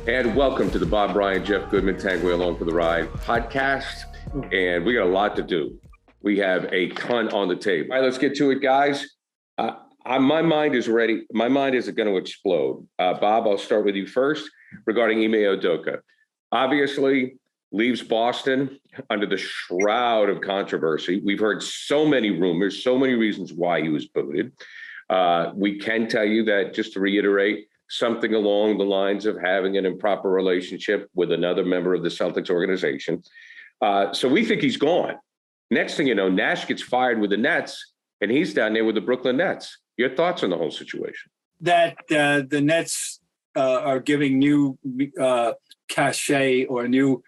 And welcome to the Bob Bryant, Jeff Goodman, Tanguay Along for the Ride podcast. And we got a lot to do. We have a ton on the table. All right, let's get to it, guys. My mind is ready. My mind isn't going to explode. Bob, I'll start with you first regarding Ime Udoka. Obviously, leaves Boston under the shroud of controversy. We've heard so many rumors, so many reasons why he was booted. We can tell you that, just to reiterate, something along the lines of having an improper relationship with another member of the Celtics organization. So we think he's gone. Next thing you know, Nash gets fired with the Nets, and he's down there with the Brooklyn Nets. Your thoughts on the whole situation? That the Nets are giving new cachet or new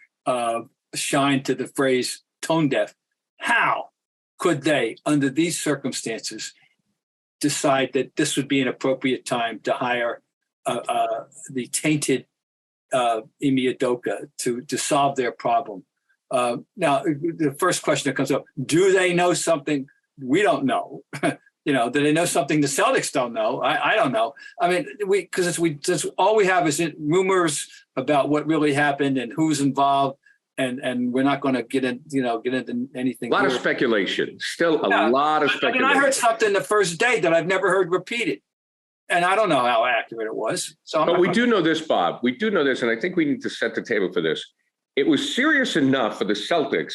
shine to the phrase tone deaf. How could they, under these circumstances, decide that this would be an appropriate time to hire the tainted Ime Udoka to solve their problem? Now, the first question that comes up: do they know something we don't know? Do they know something the Celtics don't know? I don't know. I mean, because all we have is rumors about what really happened and who's involved, and we're not going to get into anything. A lot of speculation. Still a lot of speculation. I heard something the first day that I've never heard repeated. And I don't know how accurate it was. But we do know this, Bob. We do know this, and I think we need to set the table for this. It was serious enough for the Celtics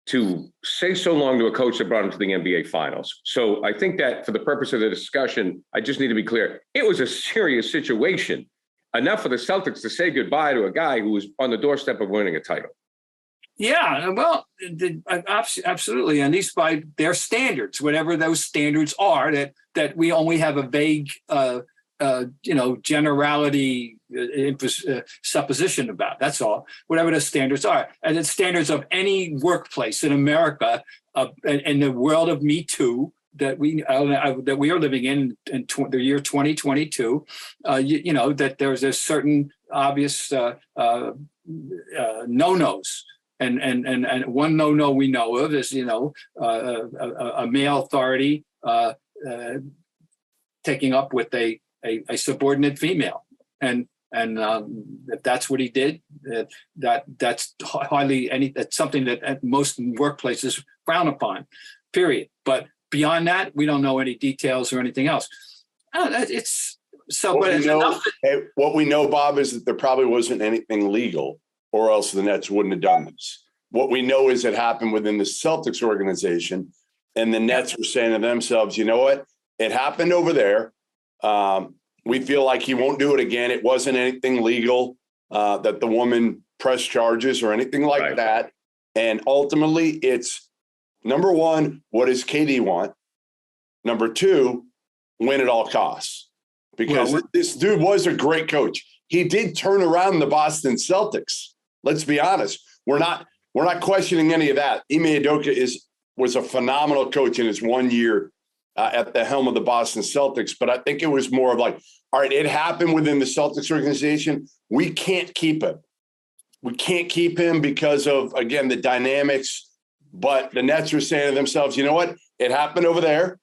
to say so long to a coach that brought him to the NBA Finals. So I think that for the purpose of the discussion, I just need to be clear. It was a serious situation, enough for the Celtics to say goodbye to a guy who was on the doorstep of winning a title. Yeah, well, absolutely. And these by their standards, whatever those standards are, that we only have a vague, generality supposition about. That's all. Whatever the standards are, and the standards of any workplace in America, in the world of Me Too that we are living in the year 2022. That there's a certain obvious no-nos. And one no we know of is a male authority taking up with a subordinate female, and if that's what he did, that's hardly that's something that at most workplaces frown upon. Period. But beyond that, we don't know any details or anything else. It's so. What we know, Bob, is that there probably wasn't anything legal, or else the Nets wouldn't have done this. What we know is it happened within the Celtics organization, and the Nets were saying to themselves, you know what? It happened over there. We feel like he won't do it again. It wasn't anything legal that the woman pressed charges or anything like that. And ultimately, it's, number one, what does KD want? Number two, win at all costs. Because this dude was a great coach. He did turn around the Boston Celtics. Let's be honest. We're not questioning any of that. Ime Udoka was a phenomenal coach in his 1 year at the helm of the Boston Celtics. But I think it was more of like, all right, it happened within the Celtics organization. We can't keep him. We can't keep him because of, again, the dynamics. But the Nets were saying to themselves, you know what? It happened over there.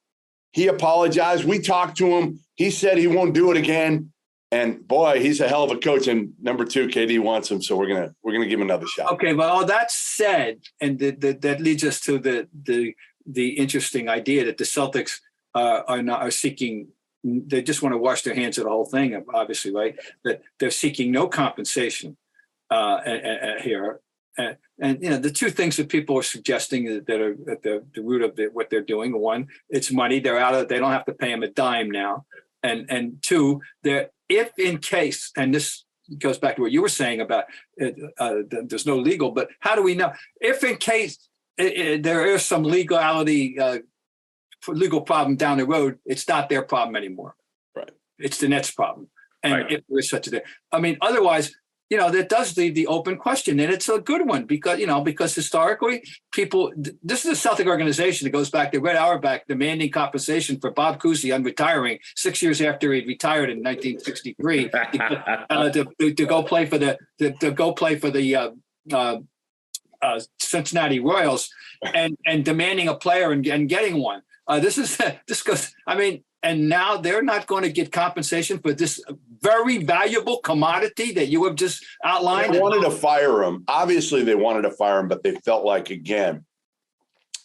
He apologized. We talked to him. He said he won't do it again. And boy, he's a hell of a coach. And number two, KD wants him, so we're gonna give him another shot. Okay, well, all that said, and that leads us to the interesting idea that the Celtics are seeking. They just want to wash their hands of the whole thing, obviously, right? That they're seeking no compensation here. And the two things that people are suggesting that are at the root of what they're doing: one, it's money. They're out of. They don't have to pay him a dime now. And two, that if in case, and this goes back to what you were saying about there's no legal, but how do we know if in case there is some legal problem down the road, it's not their problem anymore. Right. It's the Nets' problem. And if there's such a thing, I mean, otherwise, that does leave the open question, and it's a good one because historically, this is a Celtic organization that goes back to Red Auerbach demanding compensation for Bob Cousy on retiring 6 years after he retired in 1963 to go play for the Cincinnati Royals and demanding a player and getting one. This goes. I mean, and now they're not going to get compensation for this very valuable commodity that you have just outlined. They wanted to fire him. Obviously, they wanted to fire him, but they felt like, again,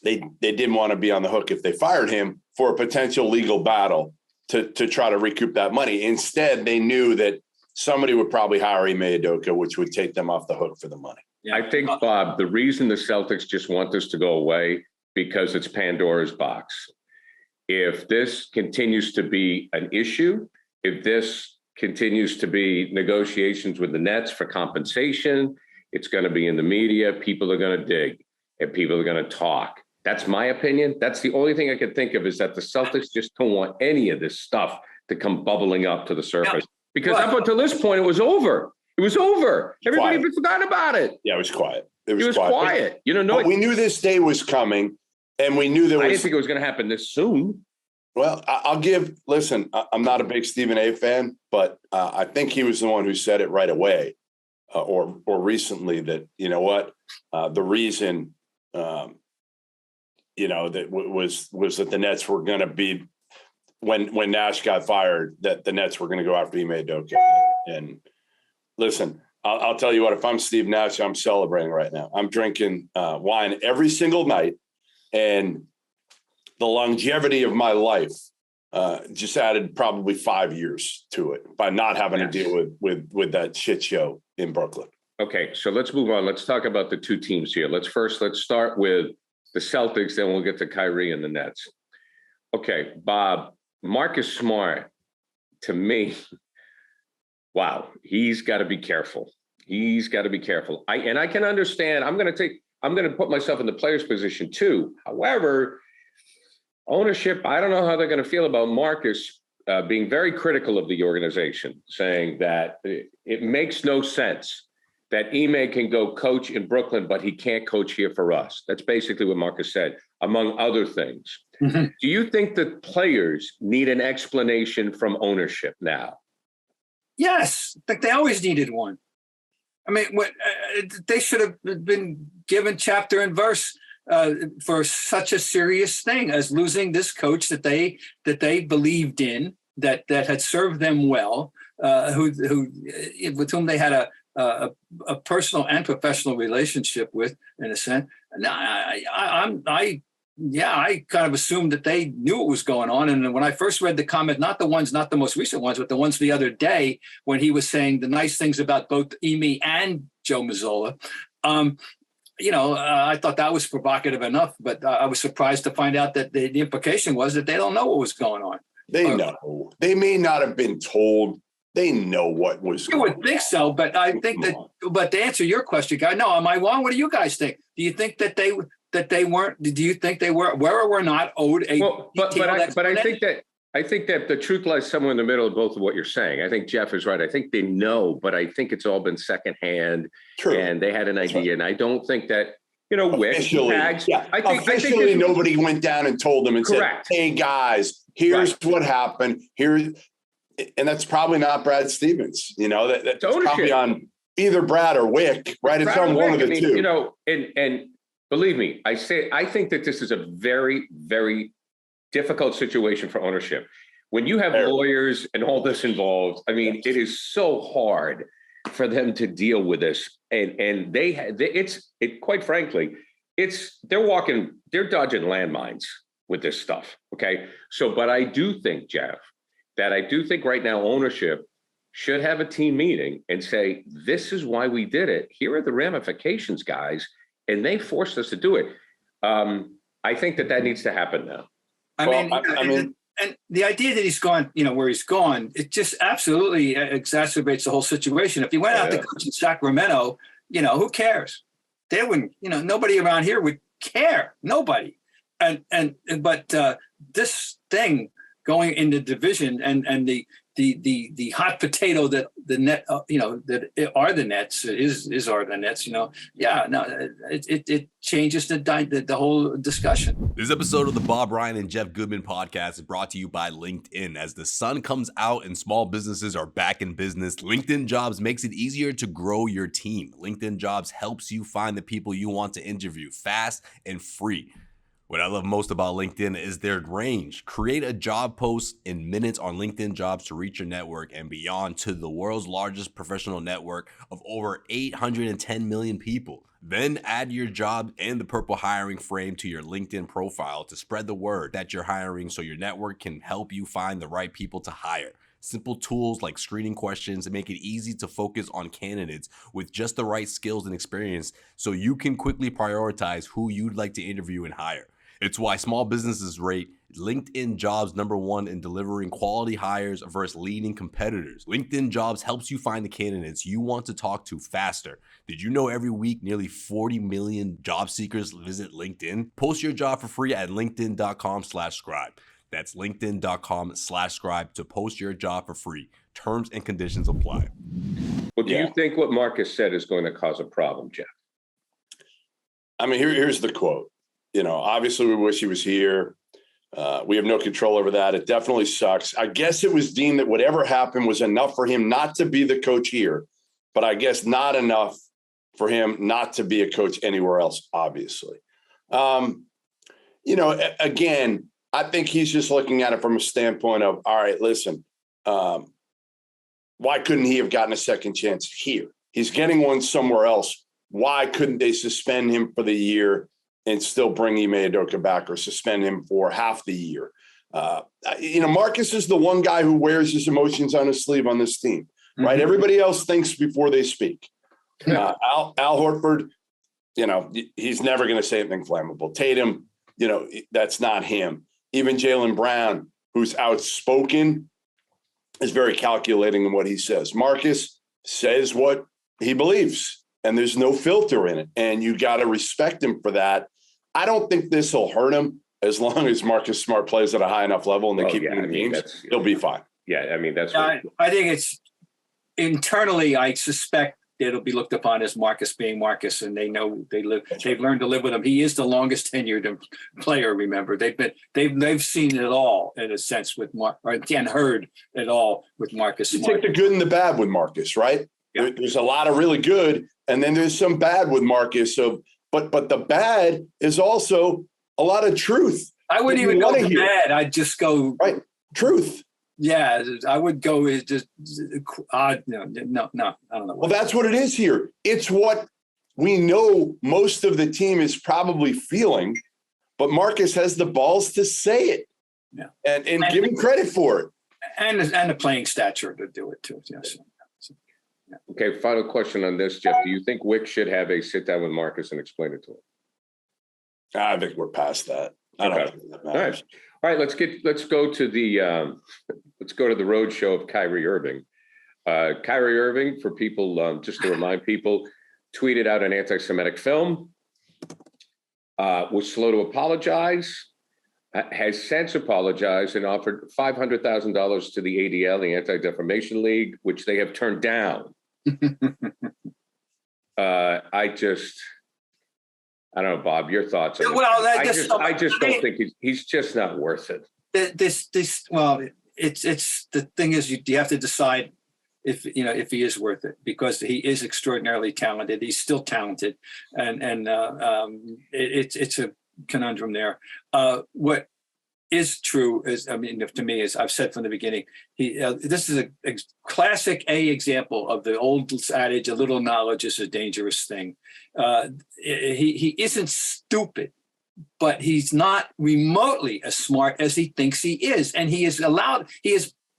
they didn't want to be on the hook if they fired him for a potential legal battle to try to recoup that money. Instead, they knew that somebody would probably hire Ime Udoka, which would take them off the hook for the money. Yeah. I think, Bob, the reason the Celtics just want this to go away because it's Pandora's box. If this continues to be an issue, if this continues to be negotiations with the Nets for compensation, it's going to be in the media. People are going to dig and people are going to talk. That's my opinion. That's the only thing I can think of, is that the Celtics just don't want any of this stuff to come bubbling up to the surface. Because up until this point, it was over. It was over. Everybody forgot about it. Yeah, it was quiet. It was quiet. You know, we knew this day was coming, and we knew I didn't think it was going to happen this soon. Well, listen, I'm not a big Stephen A fan, but I think he was the one who said it right away or recently that, you know what, the reason, that was that the Nets were going to be, when Nash got fired, that the Nets were going to go after Ime Udoka. And listen, I'll tell you what, if I'm Steve Nash, I'm celebrating right now. I'm drinking wine every single night, and the longevity of my life just added probably 5 years to it by not having to deal with that shit show in Brooklyn. Okay, so let's move on. Let's talk about the two teams here. Let's start with the Celtics, then we'll get to Kyrie and the Nets. Okay, Bob, Marcus Smart, to me, wow, he's got to be careful. He's got to be careful. I can understand. I'm going to put myself in the player's position too. However, ownership, I don't know how they're going to feel about Marcus being very critical of the organization, saying that it makes no sense that Ime can go coach in Brooklyn, but he can't coach here for us. That's basically what Marcus said, among other things. Mm-hmm. Do you think that players need an explanation from ownership now? Yes, I think they always needed one. I mean, they should have been given chapter and verse for such a serious thing as losing this coach that they believed in, that had served them well, with whom they had a personal and professional relationship with, in a sense. I kind of assumed that they knew what was going on. And when I first read the comment, not the most recent ones, but the ones the other day when he was saying the nice things about both Ime and Joe Mazzulla, I thought that was provocative enough, but I was surprised to find out that the implication was that they don't know what was going on. They know. They may not have been told. They know what was going on. You would think so, but I think but to answer your question, guy, no, am I wrong? What do you guys think? Do you think that they weren't? Do you think they were or were not owed a? Well, but I think that the truth lies somewhere in the middle of both of what you're saying. I think Jeff is right. I think they know, but I think it's all been secondhand. True. And they had an idea, right. And I don't think that officially, officially nobody went down and told them and correct. Said, "Hey guys, here's right. What happened here." And that's probably not Brad Stevens. That's probably on either Brad or Wick, right? It's on one of the two. And believe me, I think that this is a very, very difficult situation for ownership. When you have lawyers and all this involved, I mean, it is so hard for them to deal with this. And quite frankly, they're dodging landmines with this stuff. Okay. So, but I do think, Jeff, that I do think right now ownership should have a team meeting and say, this is why we did it. Here are the ramifications, guys. And they forced us to do it. I think that needs to happen now. And the idea that he's gone, where he's gone, it just absolutely exacerbates the whole situation. If he went out to coach in Sacramento, who cares? They wouldn't, nobody around here would care. Nobody. But this thing going in the division and the the hot potato that the net, that are the Nets are the Nets. It changes the whole discussion. This episode of the Bob Ryan and Jeff Goodman podcast is brought to you by LinkedIn. As the sun comes out and small businesses are back in business, LinkedIn Jobs makes it easier to grow your team. LinkedIn Jobs helps you find the people you want to interview fast and free. What I love most about LinkedIn is their range. Create a job post in minutes on LinkedIn Jobs to reach your network and beyond to the world's largest professional network of over 810 million people. Then add your job and the purple hiring frame to your LinkedIn profile to spread the word that you're hiring so your network can help you find the right people to hire. Simple tools like screening questions make it easy to focus on candidates with just the right skills and experience so you can quickly prioritize who you'd like to interview and hire. It's why small businesses rate LinkedIn Jobs #1 in delivering quality hires versus leading competitors. LinkedIn Jobs helps you find the candidates you want to talk to faster. Did you know every week nearly 40 million job seekers visit LinkedIn? Post your job for free at linkedin.com/scribe. That's linkedin.com/scribe to post your job for free. Terms and conditions apply. Well, do you think what Marcus said is going to cause a problem, Jeff? I mean, here's the quote. Obviously we wish he was here. We have no control over that. It definitely sucks. I guess it was deemed that whatever happened was enough for him not to be the coach here, but I guess not enough for him not to be a coach anywhere else, obviously. Again, I think he's just looking at it from a standpoint of, all right, listen, why couldn't he have gotten a second chance here? He's getting one somewhere else. Why couldn't they suspend him for the year and still bring Ime Udoka back or suspend him for half the year? Marcus is the one guy who wears his emotions on his sleeve on this team, right? Mm-hmm. Everybody else thinks before they speak. Al Horford, he's never going to say anything flammable. Tatum, that's not him. Even Jaylen Brown, who's outspoken, is very calculating in what he says. Marcus says what he believes, and there's no filter in it. And you got to respect him for that. I don't think this will hurt him as long as Marcus Smart plays at a high enough level and they keep winning games. He'll be fine. Yeah, I mean, that's I think it's internally, I suspect it'll be looked upon as Marcus being Marcus, and they've learned to live with him. He is the longest tenured player. Remember, they've seen it all in a sense with and heard it all with Marcus. You take the good and the bad with Marcus, right? Yeah. There's a lot of really good, and then there's some bad with Marcus. So, but the bad is also a lot of truth. I wouldn't even go bad. I'd just go truth. Yeah, I would go with just no, I don't know. Well, that's what it is here. It's what we know most of the team is probably feeling, but Marcus has the balls to say it, and give him credit for it, and the playing stature to do it too. Yes. Yeah. Okay, final question on this, Jeff. Do you think Wick should have a sit down with Marcus and explain it to him? I think we're past that. I don't think that matters. All right, let's go to the road show of Kyrie Irving. Kyrie Irving, for people, just to remind people, tweeted out an anti-Semitic film, was slow to apologize, has since apologized and offered $500,000 to the ADL, the Anti-Defamation League, which they have turned down. I don't know, Bob, your thoughts on I just don't think he's just not worth it. It's the thing is you have to decide if he is worth it, because he is extraordinarily talented. He's still talented, and it's a conundrum there. What is true is, to me, as I've said from the beginning, this is a classic example of the old adage, a little knowledge is a dangerous thing. He isn't stupid, but he's not remotely as smart as he thinks he is. And he has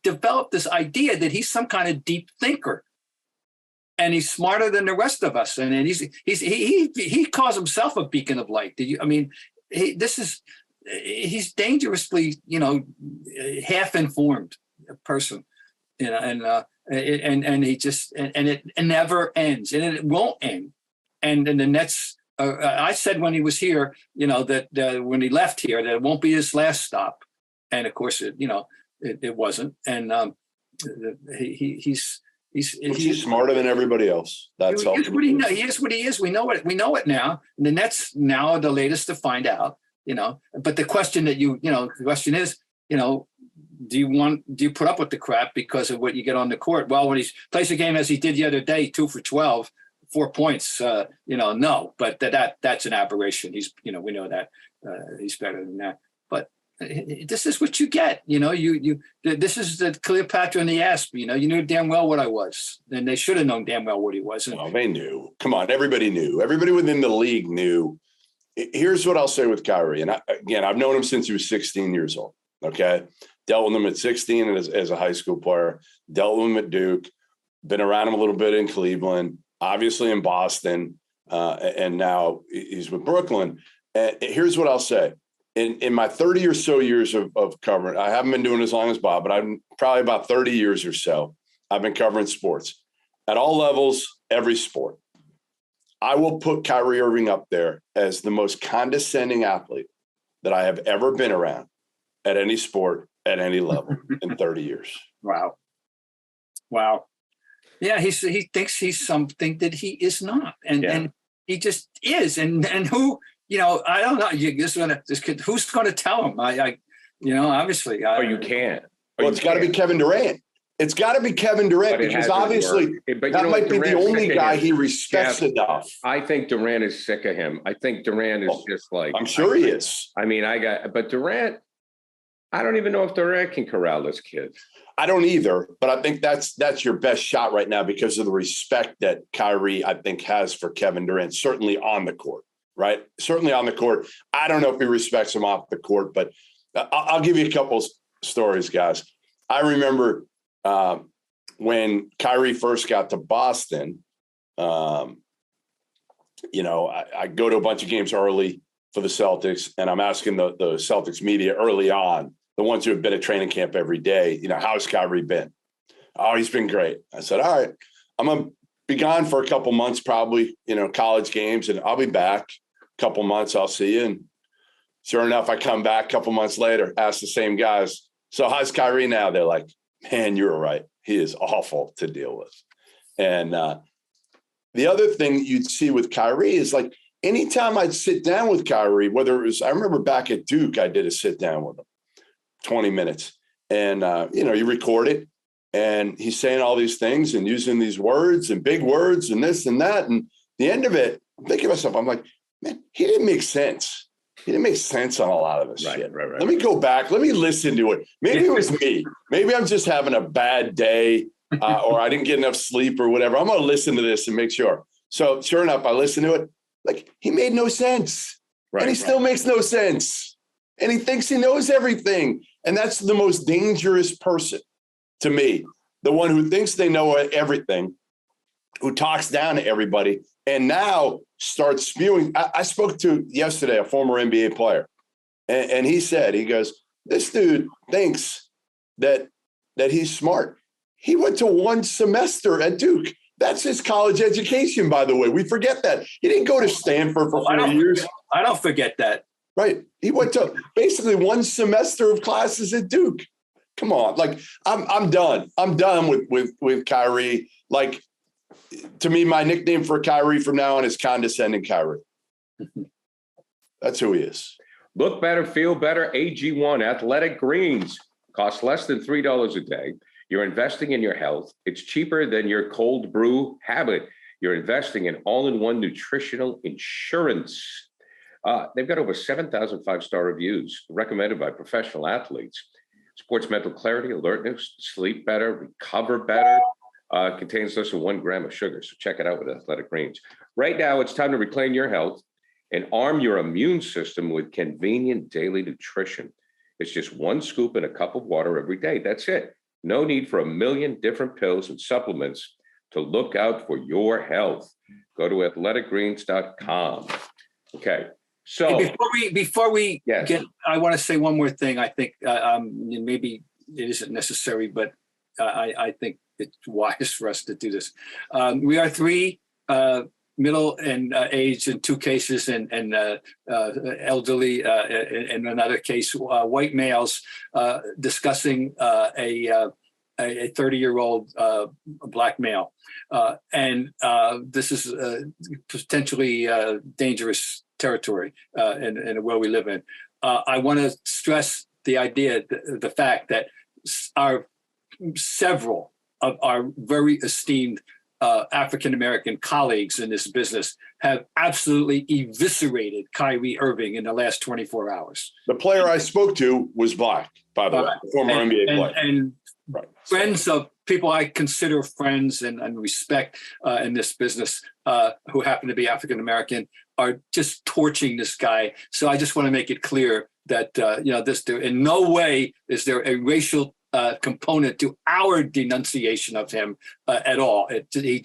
developed this idea that he's some kind of deep thinker. And he's smarter than the rest of us. And he calls himself a beacon of light. He's dangerously, half-informed person, and it never ends, and it won't end. And the Nets, I said when he was here, that when he left here, that it won't be his last stop. And of course, it wasn't. And He's smarter than everybody else. That's all. He is what he is. We know it. We know it now. And the Nets now are the latest to find out. But the question that the question is, do you put up with the crap because of what you get on the court? Well, when he plays a game as he did the other day, 2 for 12, 4 points, no. But that's an aberration. He's, we know that he's better than that. But this is what you get. This is the Cleopatra and the Asp. You knew damn well what I was, and they should have known damn well what he was. No, they knew. Come on, everybody knew. Everybody within the league knew. Here's what I'll say with Kyrie, and I've known him since he was 16 years old. Okay, dealt with him at 16 as a high school player. Dealt with him at Duke. Been around him a little bit in Cleveland, obviously in Boston, and now he's with Brooklyn. And here's what I'll say. In my 30 or so years of covering, I haven't been doing as long as Bob, but I'm probably about 30 years or so. I've been covering sports at all levels, every sport. I will put Kyrie Irving up there as the most condescending athlete that I have ever been around at any sport at any level in 30 years. Wow. Yeah, he thinks he's something that he is not, and he just is. And who? I don't know. This kid, who's going to tell him? Obviously. You can't. Well, it's got to be Kevin Durant. It's got to be Kevin Durant because obviously that might be the only guy he respects enough. I think Durant is sick of him. I think Durant is just like. I'm sure he is. I mean, but Durant, I don't even know if Durant can corral this kid. I don't either, but I think that's your best shot right now because of the respect that Kyrie, I think, has for Kevin Durant, certainly on the court. Right. Certainly on the court. I don't know if he respects him off the court, but I'll give you a couple stories, guys. I remember when Kyrie first got to Boston, I go to a bunch of games early for the Celtics, and I'm asking the Celtics media early on, the ones who have been at training camp every day, how's Kyrie been? Oh, he's been great. I said, all right, I'm going to be gone for a couple months, probably, college games, and I'll be back. Couple months, I'll see you. And sure enough, I come back a couple months later, ask the same guys, so how's Kyrie now? They're like, man, you're right. He is awful to deal with. And the other thing that you'd see with Kyrie is like anytime I'd sit down with Kyrie, whether it was, I remember back at Duke, I did a sit down with him, 20 minutes. And, you record it and he's saying all these things and using these words and big words and this and that. And the end of it, I'm thinking to myself, I'm like, man, he didn't make sense. He didn't make sense on a lot of this shit. Right. Let me go back. Let me listen to it. Maybe it was me. Maybe I'm just having a bad day or I didn't get enough sleep or whatever. I'm going to listen to this and make sure. So sure enough, I listened to it. Like he made no sense. And he still makes no sense. And he thinks he knows everything. And that's the most dangerous person to me. The one who thinks they know everything, who talks down to everybody, and now starts spewing. I spoke to yesterday a former NBA player, and he said, he goes, this dude thinks that he's smart. He went to one semester at Duke. That's his college education, by the way. We forget that. He didn't go to Stanford for 4 years. I don't forget that. Right. He went to basically one semester of classes at Duke. Come on. Like, I'm done. I'm done with Kyrie. Like, to me, my nickname for Kyrie from now on is condescending Kyrie. That's who he is. Look better, feel better. AG1 Athletic Greens cost less than $3 a day. You're investing in your health. It's cheaper than your cold brew habit. You're investing in all-in-one nutritional insurance. They've got over 7,000 five-star reviews recommended by professional athletes. Supports mental clarity, alertness, sleep better, recover better. Contains less than 1 gram of sugar. So check it out with Athletic Greens. Right now, it's time to reclaim your health and arm your immune system with convenient daily nutrition. It's just 1 scoop in a cup of water every day. That's it. No need for a million different pills and supplements to look out for your health. Go to athleticgreens.com. Okay. So before we get, I want to say one more thing. I think maybe it isn't necessary, but I think it's wise for us to do this. We are 3 middle and age in 2 cases and elderly in another case, white males discussing a a 30-year-old black male. And this is potentially dangerous territory in where we live in. I want to stress the idea, the fact that several of our very esteemed African-American colleagues in this business have absolutely eviscerated Kyrie Irving in the last 24 hours. The player I spoke to was black, by the way, former NBA player. And friends of people I consider friends and respect in this business who happen to be African-American are just torching this guy. So I just want to make it clear that, in no way is there a racial component to our denunciation of him at all. He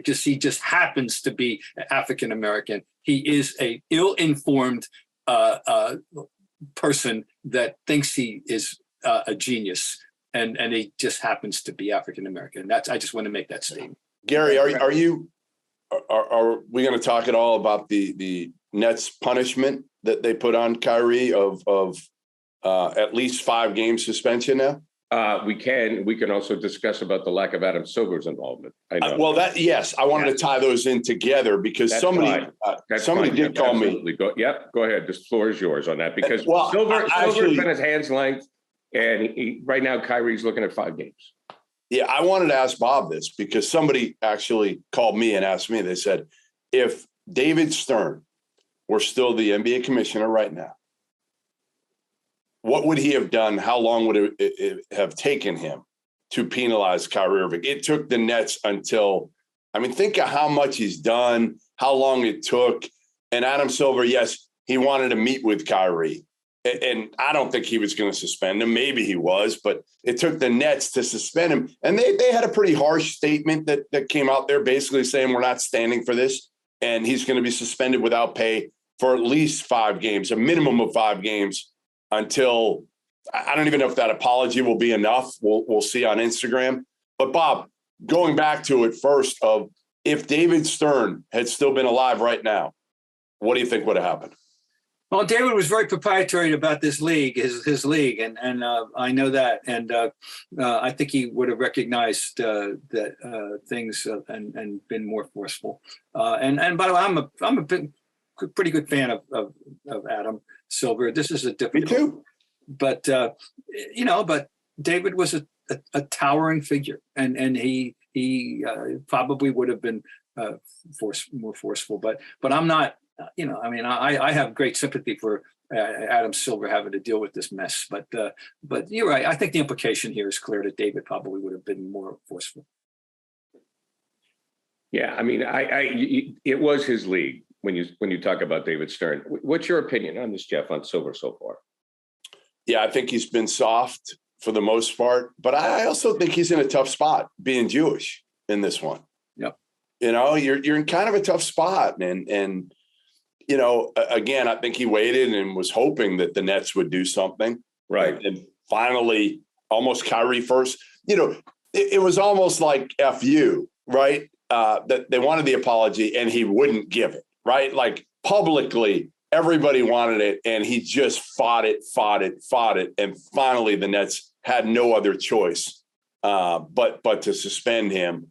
just happens to be African American. He is a ill-informed person that thinks he is a genius, and he just happens to be African American. I just want to make that statement. Gary, are we going to talk at all about the Nets punishment that they put on Kyrie of at least 5 game suspension now? We can also discuss about the lack of Adam Silver's involvement. I know. Yes, I wanted to tie those in together because That's somebody did call me. Go ahead. This floor is yours on that because Silver's been at hand's length, and right now Kyrie's looking at 5 games. Yeah, I wanted to ask Bob this because somebody actually called me and asked me. They said, if David Stern were still the NBA commissioner right now, what would he have done? How long would it have taken him to penalize Kyrie Irving? It took the Nets until, think of how much he's done, how long it took. And Adam Silver, yes, he wanted to meet with Kyrie. And I don't think he was going to suspend him. Maybe he was, but it took the Nets to suspend him. And they had a pretty harsh statement that came out there basically saying we're not standing for this. And he's going to be suspended without pay for at least 5 games, a minimum of 5 games. Until I don't even know if that apology will be enough. We'll see on Instagram. But Bob, going back to it first, of if David Stern had still been alive right now, what do you think would have happened? Well, David was very proprietary about this league, his league, and I know that, and I think he would have recognized that things and been more forceful. And by the way, I'm a pretty good fan of Adam Silver. This is a difficult. Me too. But but David was a towering figure, and he probably would have been more forceful. But I'm not. I have great sympathy for Adam Silver having to deal with this mess. But you're right. I think the implication here is clear that David probably would have been more forceful. Yeah, it was his league. When you talk about David Stern, what's your opinion on this, Jeff, on Silver so far? Yeah, I think he's been soft for the most part, but I also think he's in a tough spot being Jewish in this one. Yep. You're in kind of a tough spot, and again, I think he waited and was hoping that the Nets would do something, right? And finally, almost Kyrie first. It was almost like FU, right? That they wanted the apology and he wouldn't give it. Right? Like publicly, everybody wanted it, and he just fought it. And finally, the Nets had no other choice but to suspend him.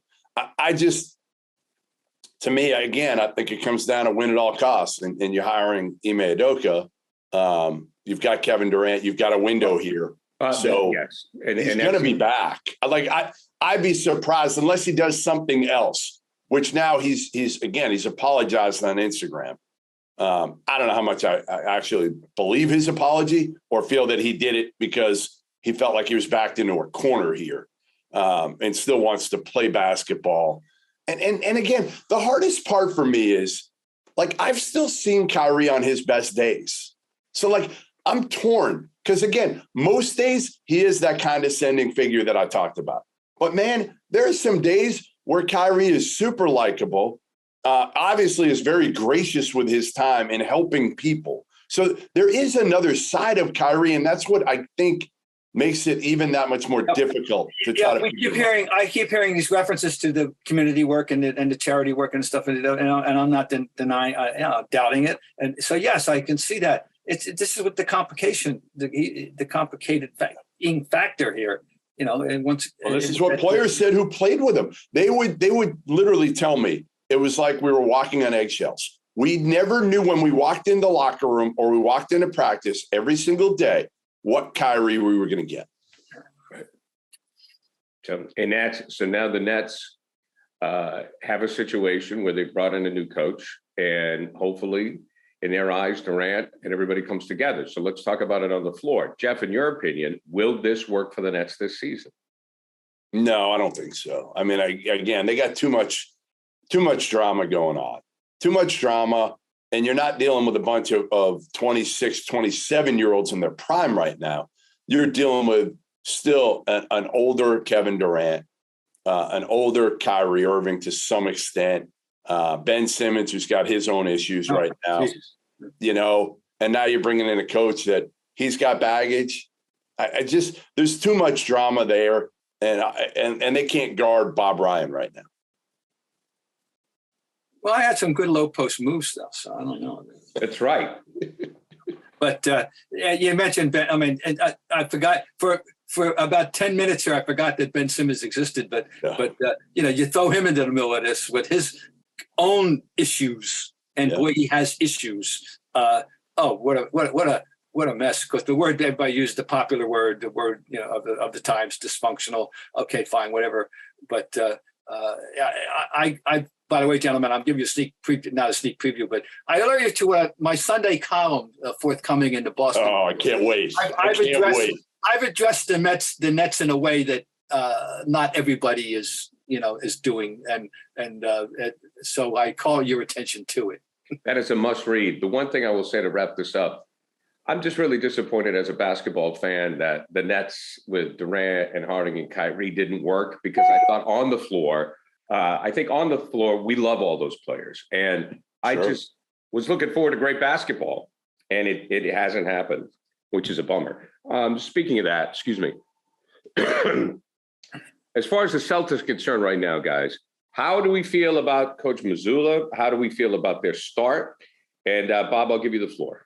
To me, again, I think it comes down to win at all costs. And you're hiring Ime Udoka. You've got Kevin Durant. You've got a window here. So yes. He's going to be back. I'd be surprised unless he does something else. Which now he's apologized on Instagram. I don't know how much I actually believe his apology or feel that he did it because he felt like he was backed into a corner here and still wants to play basketball. And again, the hardest part for me is I've still seen Kyrie on his best days. So I'm torn because again, most days he is that condescending figure that I talked about. But man, there are some days where Kyrie is super likable, obviously is very gracious with his time and helping people. So there is another side of Kyrie, and that's what I think makes it even that much more difficult to try to. I keep hearing these references to the community work and the charity work and stuff, and I'm not denying, doubting it. And so yes, I can see that. This is what the complicated factor here And once this is what players said who played with him. They would literally tell me it was like we were walking on eggshells. We never knew when we walked in the locker room or we walked into practice every single day what Kyrie we were going to get. Right. So now the Nets have a situation where they brought in a new coach, and hopefully, in their eyes, Durant and everybody comes together. So let's talk about it on the floor. Jeff, in your opinion, will this work for the Nets this season? No, I don't think so. I mean, again, they got too much drama going on. Too much drama, and you're not dealing with a bunch of 26, 27-year-olds in their prime right now. You're dealing with still an older Kevin Durant, an older Kyrie Irving to some extent, Ben Simmons, who's got his own issues right now, and now you're bringing in a coach that he's got baggage. I just, there's too much drama there, and they can't guard Bob Ryan right now. Well, I had some good low post moves stuff, so I don't know. That's right. But you mentioned Ben. I mean, and I forgot for about 10 minutes here. I forgot that Ben Simmons existed. But you throw him into the middle of this with his own issues, and boy, he has issues. What a mess! Because the word everybody used, the popular word, the word of the times, dysfunctional. Okay, fine, whatever. But I by the way, gentlemen, I'm giving you a sneak preview, not a sneak preview, but I alert you to my Sunday column forthcoming in the Boston. Oh, I can't wait! I've addressed the Nets in a way that not everybody is doing, and so I call your attention to it. That is a must read. The one thing I will say to wrap this up, I'm just really disappointed as a basketball fan that the Nets with Durant and Harden and Kyrie didn't work, because I thought on the floor, we love all those players. And I just was looking forward to great basketball, and it hasn't happened, which is a bummer. Speaking of that, excuse me. As far as the Celtics are concerned right now, guys, how do we feel about Coach Mazzulla? How do we feel about their start? And Bob, I'll give you the floor.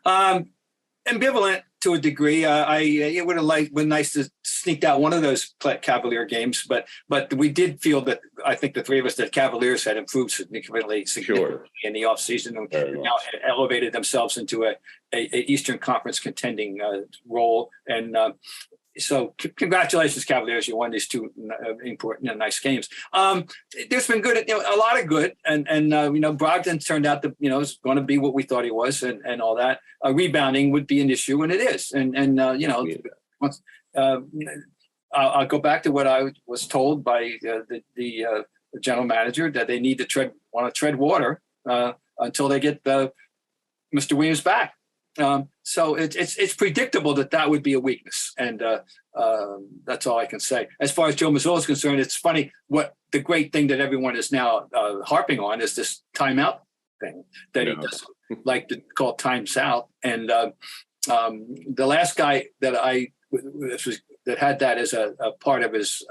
Ambivalent to a degree. It would have been nice to sneak out one of those Cavalier games, but we did feel that, I think the three of us, that Cavaliers had improved significantly in the offseason, and now elevated themselves into a Eastern Conference contending role. And so congratulations, Cavaliers. You won these two important, nice games. There's been good, a lot of good. And Brogdon turned out to, is going to be what we thought he was, and all that. Rebounding would be an issue, and it is. I'll go back to what I was told by the general manager, that they need to want to tread water until they get Mr. Williams back. So it's predictable that would be a weakness, and that's all I can say. As far as Joe Mazzulla is concerned, it's funny, what the great thing that everyone is now harping on is this timeout thing that he doesn't like to call times out. And the last guy that that had that as a part of his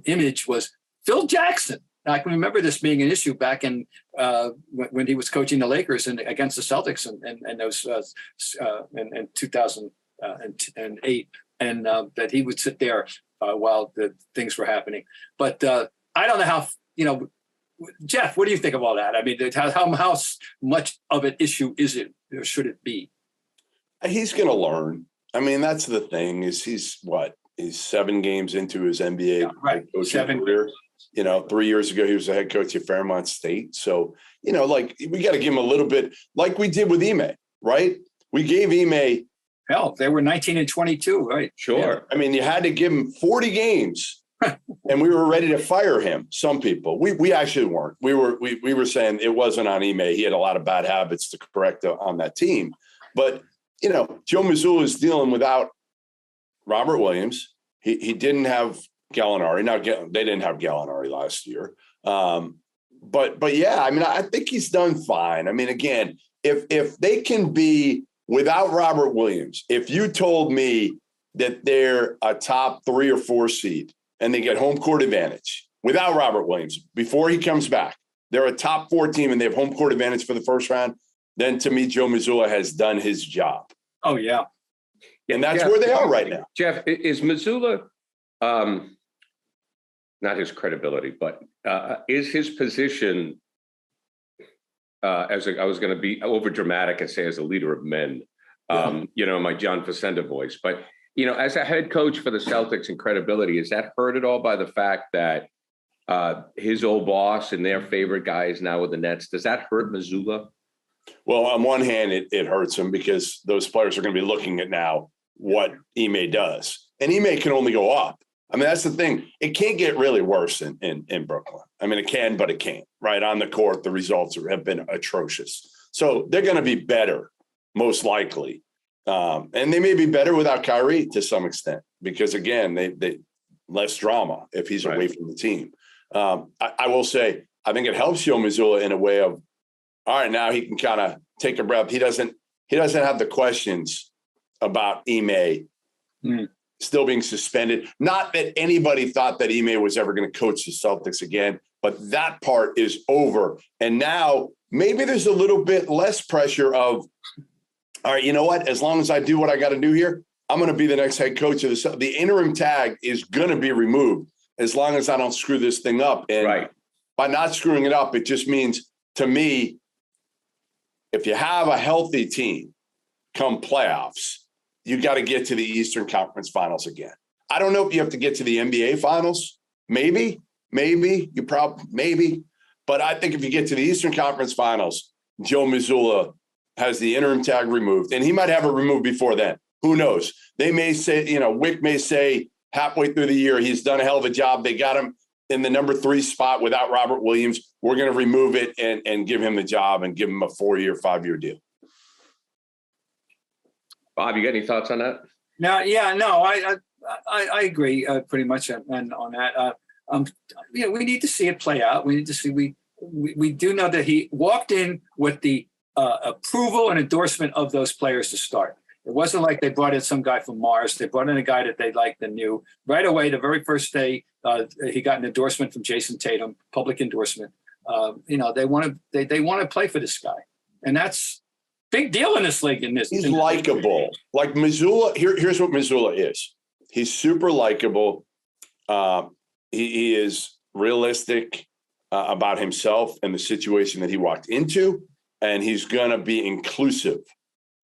image was Phil Jackson. I can remember this being an issue back in when he was coaching the Lakers and against the Celtics and those in 2008, and that he would sit there while the things were happening. But I don't know how, Jeff, what do you think of all that? I mean, how much of an issue is it, or should it be? He's going to learn. I mean, that's the thing, is he's 7 games into his NBA coaching career. 3 years ago, he was the head coach at Fairmont State. So, we got to give him a little bit, like we did with Ime, right? We gave Ime. Hell, they were 19 and 22, right? Sure. Yeah. I mean, you had to give him 40 games, and we were ready to fire him. Some people, we actually weren't. We were saying it wasn't on Ime. He had a lot of bad habits to correct on that team. But, Joe Mazzulla is dealing without Robert Williams. He didn't have Gallinari. Now, they didn't have Gallinari last year. But yeah, I mean, I think he's done fine. I mean, again, if they can be without Robert Williams, if you told me that they're a top 3 or 4 seed and they get home court advantage without Robert Williams before he comes back, they're a top 4 team and they have home court advantage for the first round, then to me, Joe Mazzulla has done his job. Oh, yeah. And that's where they are right now. Jeff, is Mazzulla, not his credibility, but is his position, I was going to be over dramatic and say as a leader of men, my John Facenda voice, but as a head coach for the Celtics and credibility, is that hurt at all by the fact that his old boss and their favorite guy is now with the Nets? Does that hurt Mazzulla? Well, on one hand, it hurts him because those players are going to be looking at now what Ime does. And Ime can only go up. I mean, that's the thing. It can't get really worse in Brooklyn. I mean, it can, but it can't. Right on the court, the results have been atrocious. So they're going to be better, most likely. And they may be better without Kyrie to some extent because, again, they less drama if he's away from the team. I will say, I think it helps Joe Mazzulla in a way of, all right, now he can kind of take a breath. He doesn't have the questions about Ime still being suspended. Not that anybody thought that Ime was ever going to coach the Celtics again, but that part is over. And now maybe there's a little bit less pressure of, all right, you know what? As long as I do what I got to do here, I'm going to be the next head coach of the Celtics. The interim tag is going to be removed as long as I don't screw this thing up. And by not screwing it up, it just means, to me, if you have a healthy team come playoffs, you got to get to the Eastern Conference Finals again. I don't know if you have to get to the NBA Finals. Maybe. But I think if you get to the Eastern Conference Finals, Joe Mazzulla has the interim tag removed, and he might have it removed before then. Who knows? They may say, Wick may say halfway through the year, he's done a hell of a job. They got him in the number 3 spot without Robert Williams. We're going to remove it and give him the job and give him a 4-year, 5-year deal. Bob, you got any thoughts on that? I agree pretty much on that. We need to see it play out. We need to see. We do know that he walked in with the approval and endorsement of those players to start. It wasn't like they brought in some guy from Mars. They brought in a guy that they liked and knew right away. The very first day, he got an endorsement from Jason Tatum, public endorsement. They want to play for this guy, and that's big deal in this league. He's likable. Like Mazzulla. Here's what Mazzulla is. He's super likable. He is realistic about himself and the situation that he walked into, and he's going to be inclusive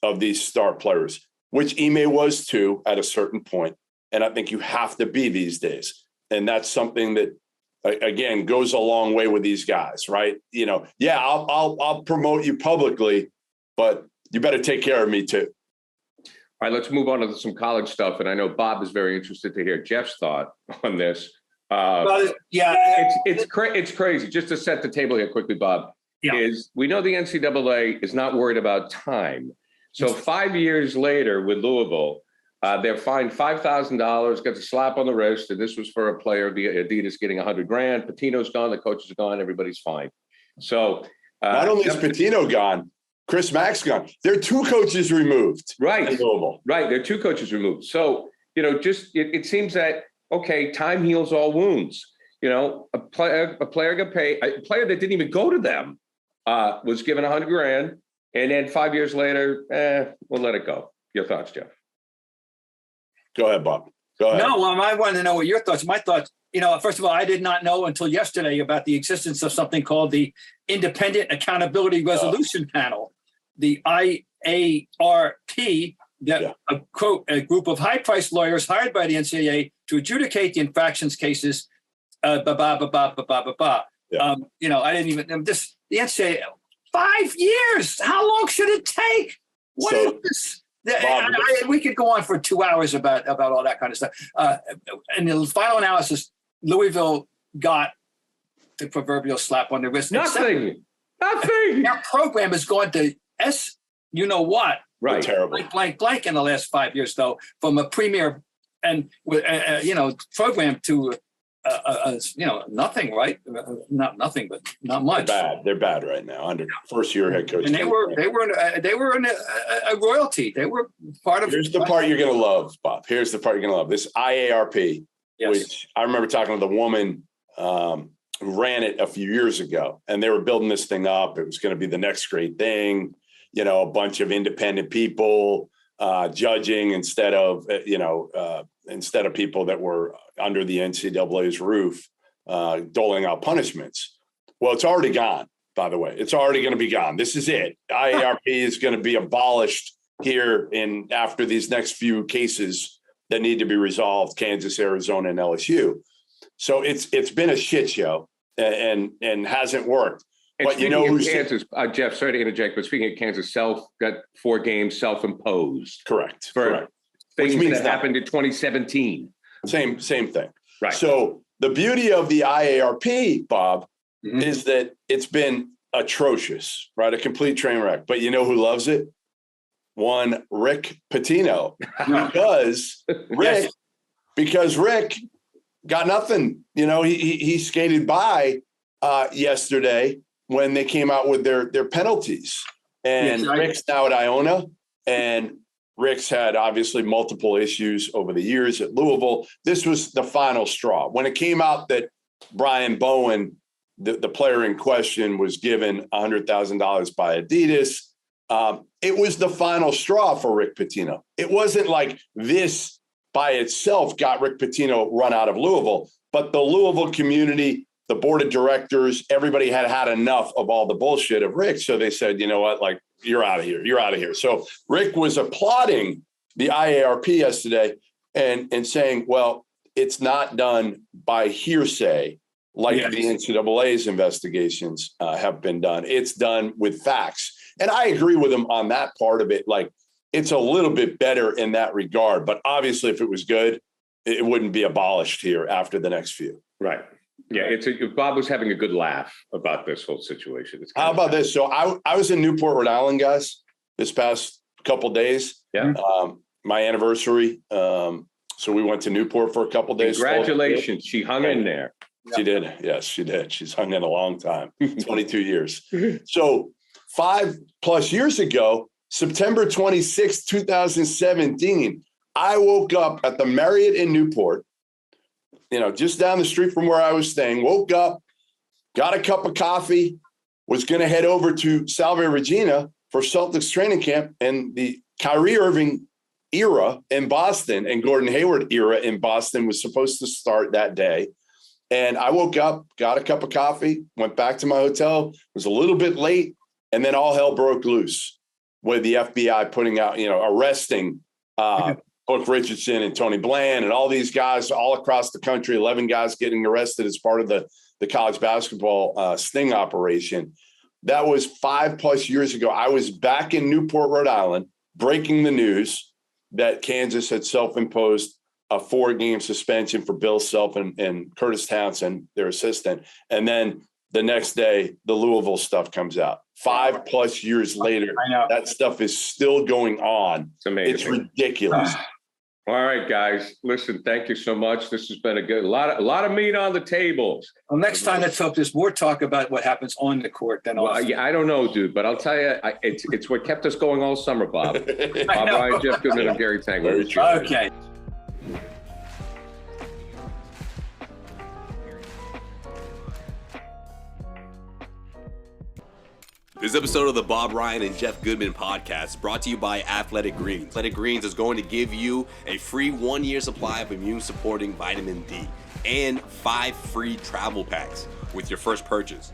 of these star players, which Ime was too at a certain point. And I think you have to be these days. And that's something that, again, goes a long way with these guys, right? I'll promote you publicly, but you better take care of me too. All right, let's move on to some college stuff. And I know Bob is very interested to hear Jeff's thought on this. It's crazy. Just to set the table here quickly, Bob, is we know the NCAA is not worried about time. So 5 years later with Louisville, they're fined $5,000, gets a slap on the wrist, and this was for a player, Adidas getting $100,000. Pitino's gone, the coaches are gone, everybody's fine. So not only is Pitino gone, Chris Mack's gone. There are 2 coaches removed. Right. There are 2 coaches removed. So, it seems that, okay, time heals all wounds. A player got paid, a player that didn't even go to them was given $100,000. And then 5 years later, we'll let it go. Your thoughts, Jeff? Go ahead, Bob. Go ahead. No, I want to know what your thoughts. My thoughts, first of all, I did not know until yesterday about the existence of something called the Independent Accountability Resolution Panel, the IARP, a group of high-priced lawyers hired by the NCAA to adjudicate the infractions cases. I didn't even the NCAA. 5 years. How long should it take? What is this? Bob, we could go on for 2 hours about all that kind of stuff. And the final analysis, Louisville got the proverbial slap on the wrist. Nothing. Their program has gone to what? Right. Terrible. Blank in the last 5 years, though, from a premier and program to nothing, right? Not nothing, but not much. They're bad right now under first-year head coach. And they were in a royalty. They were part of. Here's the part you're going to love, Bob. Here's the part you're going to love. This IARP, which I remember talking to the woman who ran it a few years ago, and they were building this thing up. It was going to be the next great thing. A bunch of independent people, judging instead of people that were under the NCAA's roof doling out punishments. Well, it's already gone, by the way. It's already going to be gone. This is it. IARP is going to be abolished here after these next few cases that need to be resolved, Kansas, Arizona, and LSU. So it's been a shit show and hasn't worked. And but you know who's Kansas, Jeff, sorry to interject, but speaking of Kansas, got 4 games self-imposed. Correct. For things that happened in 2017. Same thing. Right. So the beauty of the IARP, Bob, is that it's been atrocious, right? A complete train wreck. But you know who loves it? One Rick Pitino. because Rick got nothing. You know, he skated by yesterday when they came out with their penalties. And Rick's now at Iona, and Rick's had obviously multiple issues over the years at Louisville. This was the final straw. When it came out that Brian Bowen, the player in question, was given $100,000 by Adidas, it was the final straw for Rick Pitino. It wasn't like this by itself got Rick Pitino run out of Louisville, but the Louisville community, the board of directors, everybody had enough of all the bullshit of Rick. So they said, you know what, like, you're out of here. You're out of here. So Rick was applauding the IARP yesterday and saying, well, it's not done by hearsay like the NCAA's investigations have been done. It's done with facts. And I agree with him on that part of it. Like, it's a little bit better in that regard. But obviously, if it was good, it wouldn't be abolished here after the next few. Right. Yeah, Bob was having a good laugh about this whole situation. How about this? So I was in Newport, Rhode Island, guys, this past couple days. Yeah. My anniversary. So we went to Newport for a couple days. Congratulations. She hung in there. She did. Yes, she did. She's hung in a long time, 22 years. So 5+ years ago, September 26, 2017, I woke up at the Marriott in Newport, you know, just down the street from where I was staying, woke up, got a cup of coffee, was going to head over to Salve Regina for Celtics training camp, and the Kyrie Irving era in Boston and Gordon Hayward era in Boston was supposed to start that day. And I woke up, got a cup of coffee, went back to my hotel, was a little bit late, and then all hell broke loose with the FBI putting out, you know, arresting Book Richardson and Tony Bland and all these guys all across the country, 11 guys getting arrested as part of the college basketball sting operation. That was 5+ years ago. I was back in Newport, Rhode Island, breaking the news that Kansas had self-imposed a 4-game suspension for Bill Self and Curtis Townsend, their assistant. And then the next day, the Louisville stuff comes out. 5+ years later, that stuff is still going on. It's amazing. It's ridiculous. All right, guys. Listen, thank you so much. This has been a lot of meat on the tables. Well, next time, let's hope there's more talk about what happens on the court than off. Yeah, I don't know, dude, but I'll tell you, it's what kept us going all summer, Bob. Bob Ryan, Jeff Goodman, and Gary Tanguay. Okay. This episode of the Bob Ryan and Jeff Goodman podcast is brought to you by Athletic Greens. Athletic Greens is going to give you a free 1-year supply of immune-supporting vitamin D and 5 free travel packs with your first purchase.